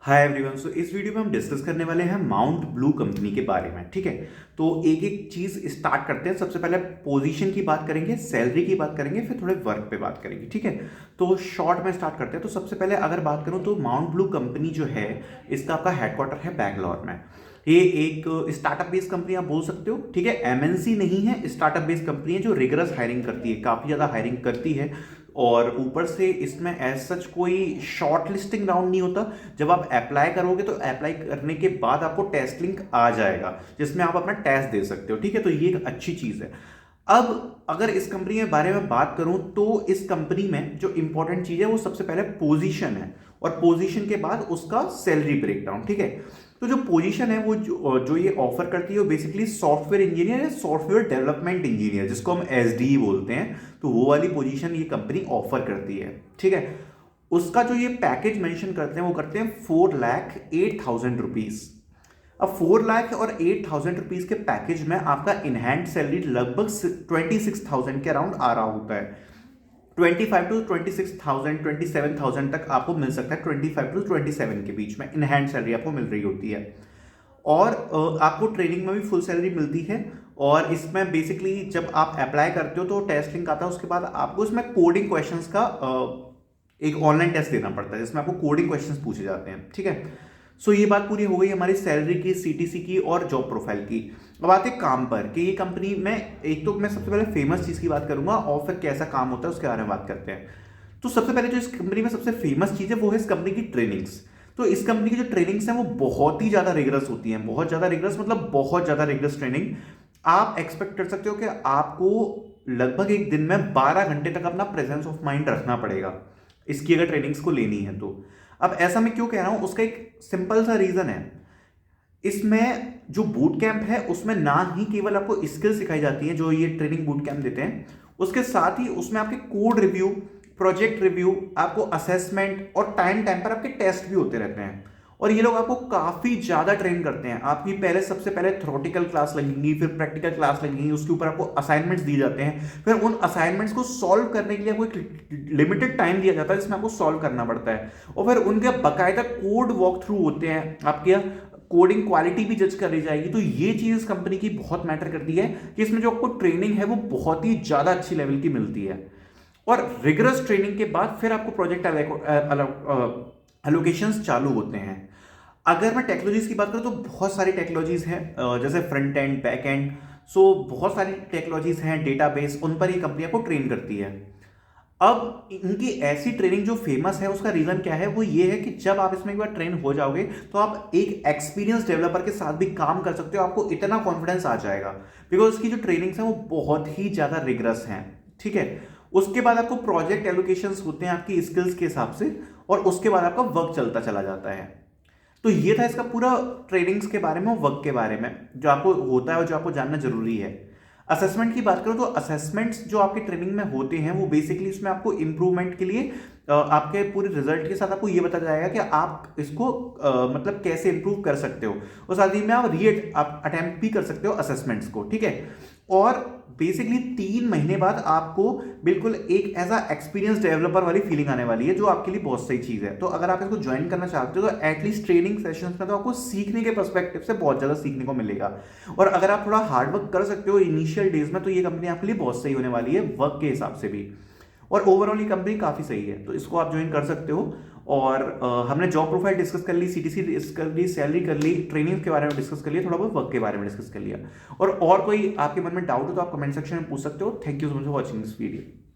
Hi everyone. सो इस video में हम डिस्कस करने वाले हैं माउंट ब्लू कंपनी के बारे में। ठीक है, तो एक एक चीज स्टार्ट करते हैं। सबसे पहले पोजीशन की बात करेंगे, सैलरी की बात करेंगे, फिर थोड़े वर्क पे बात करेंगे। ठीक है, तो शॉर्ट में स्टार्ट करते हैं। तो सबसे पहले अगर बात करूं तो माउंट ब्लू कंपनी जो है, इसका आपका हेडक्वार्टर है बैंगलोर में। ये एक स्टार्टअप बेस्ड कंपनी आप बोल सकते हो। ठीक है, एमएनसी नहीं है, स्टार्टअप बेस्ड कंपनी है जो रिगरस हायरिंग करती है, काफी ज्यादा हायरिंग करती है। और ऊपर से इसमें एज सच कोई शॉर्ट लिस्टिंग राउंड नहीं होता। जब आप अप्लाई करोगे तो अप्लाई करने के बाद आपको टेस्ट लिंक आ जाएगा जिसमें आप अपना टेस्ट दे सकते हो। ठीक है, तो ये एक अच्छी चीज है। अब अगर इस कंपनी के बारे में बात करूं तो इस कंपनी में जो इंपॉर्टेंट चीज है वो सबसे पहले पोजीशन है, और पोजीशन के बाद उसका सैलरी ब्रेकडाउन। ठीक है, तो जो पोजीशन है वो जो ये ऑफर करती है वो बेसिकली सॉफ्टवेयर इंजीनियर या सॉफ्टवेयर डेवलपमेंट इंजीनियर, जिसको हम एसडी बोलते हैं, तो वो वाली पोजीशन ये कंपनी ऑफर करती है। ठीक है, उसका जो ये पैकेज मेंशन करते हैं वो करते हैं 4,08,000 रुपीज। अब 4 लाख और 8,000 रुपीज के पैकेज में आपका इन हैंड सैलरी लगभग 26,000 के अराउंड आ रहा होता है। 25 to 26,000 27,000 तक आपको मिल सकता है। 25 to 27 के बीच में इन हैंड सैलरी आपको मिल रही होती है। और आपको ट्रेनिंग में भी फुल सैलरी मिलती है। और इसमें बेसिकली जब आप अप्लाई करते हो तो टेस्ट लिंक आता है, उसके बाद आपको इसमें कोडिंग क्वेश्चंस का एक ऑनलाइन टेस्ट देना पड़ता है जिसमें आपको कोडिंग क्वेश्चंस पूछे जाते हैं। ठीक है, सो ये बात पूरी हो गई हमारी सैलरी की, सीटीसी की और जॉब प्रोफाइल की। अब आते हैं काम पर कि ये कंपनी में, एक तो मैं सबसे पहले फेमस चीज़ की बात करूंगा और फिर कैसा काम होता है उसके बारे में बात करते हैं। तो सबसे पहले जो इस कंपनी में सबसे फेमस चीज़ है वो है इस कंपनी की ट्रेनिंग्स। तो इस कंपनी की जो ट्रेनिंग्स हैं वो बहुत ही ज़्यादा रिगरस होती हैं। बहुत ज़्यादा रिगरस मतलब बहुत ज़्यादा रिगरस ट्रेनिंग। आप एक्सपेक्ट कर सकते हो कि आपको लगभग एक दिन में 12 घंटे तक अपना प्रेजेंस ऑफ माइंड रखना पड़ेगा इसकी अगर ट्रेनिंग्स को लेनी है तो। अब ऐसा मैं क्यों कह रहा हूं, उसका एक सिंपल सा रीजन है। इसमें जो बूट कैंप है उसमें ना ही केवल आपको स्किल सिखाई जाती है जो ये ट्रेनिंग बूट कैंप देते हैं, उसके साथ ही उसमें आपके कोड रिव्यू, प्रोजेक्ट रिव्यू, आपको असेसमेंट और टाइम टाइम पर आपके टेस्ट भी होते रहते हैं। और ये लोग आपको काफी ज्यादा ट्रेन करते हैं। आपकी पहले सबसे पहले थ्योरेटिकल क्लास लगेंगी, फिर प्रैक्टिकल क्लास लगेंगी, उसके ऊपर आपको असाइनमेंट्स दिए जाते हैं, फिर उन असाइनमेंट्स को सॉल्व करने के लिए आपको एक लिमिटेड टाइम दिया जाता है जिसमें आपको सॉल्व करना पड़ता है। और फिर उनके बकायदा कोड वॉक थ्रू होते हैं, आपके कोडिंग क्वालिटी भी जज करी जाएगी। तो ये चीज इस कंपनी की बहुत मैटर करती है कि इसमें जो आपको ट्रेनिंग है वो बहुत ही ज्यादा अच्छी लेवल की मिलती है। और रिगरस ट्रेनिंग के बाद फिर आपको प्रोजेक्ट एलोकेशंस चालू होते हैं। अगर मैं टेक्नोलॉजीज की बात करूं तो बहुत सारी टेक्नोलॉजीज हैं, जैसे फ्रंट एंड, बैक एंड। सो बहुत सारी टेक्नोलॉजीज हैं, डेटाबेस, उन पर ये कंपनी आपको ट्रेन करती है। अब इनकी ऐसी ट्रेनिंग जो फेमस है उसका रीजन क्या है, वो ये है कि जब आप इसमें एक बार ट्रेन हो जाओगे तो आप एक एक्सपीरियंस डेवलपर के साथ भी काम कर सकते हो। आपको इतना कॉन्फिडेंस आ जाएगा बिकॉज इसकी जो ट्रेनिंग्स हैं वो बहुत ही ज्यादा रिगरस हैं। ठीक है, उसके बाद आपको प्रोजेक्ट एलोकेशंस होते हैं आपकी स्किल्स के हिसाब से, और उसके बाद आपका वर्क चलता चला जाता है। तो ये था इसका पूरा ट्रेनिंग्स के बारे में, वर्क के बारे में जो आपको होता है और जो आपको जानना जरूरी है। असेसमेंट की बात करो तो असेसमेंट्स जो आपकी ट्रेनिंग में होते हैं वो बेसिकली इसमें आपको इंप्रूवमेंट के लिए आपके पूरे रिजल्ट के साथ आपको ये बताया जाएगा कि आप इसको मतलब कैसे इंप्रूव कर सकते हो। और साथ ही में आप अटेम्प्ट भी कर सकते हो असेसमेंट्स को। ठीक है, और बेसिकली 3 महीने बाद आपको बिल्कुल एक ऐसा एक्सपीरियंस डेवलपर वाली फीलिंग आने वाली है जो आपके लिए बहुत सही चीज है। तो अगर आप इसको ज्वाइन करना चाहते हो तो एटलीस्ट ट्रेनिंग सेशंस में तो आपको सीखने के पर्सपेक्टिव से बहुत ज्यादा सीखने को मिलेगा। और अगर आप थोड़ा हार्डवर्क कर सकते हो इनिशियल डेज में तो ये कंपनी आपके लिए बहुत सही होने वाली है वर्क के हिसाब से भी। और ओवरऑल ये कंपनी काफी सही है, तो इसको आप ज्वाइन कर सकते हो। और हमने जॉब प्रोफाइल डिस्कस कर ली, सीटीसी डिस्कस कर ली, सैलरी कर ली, ट्रेनिंग के बारे में डिस्कस कर लिया, थोड़ा बहुत वर्क के बारे में डिस्कस कर लिया। और कोई आपके मन में डाउट हो तो आप कमेंट सेक्शन में पूछ सकते हो। Thank you so much for watching this video.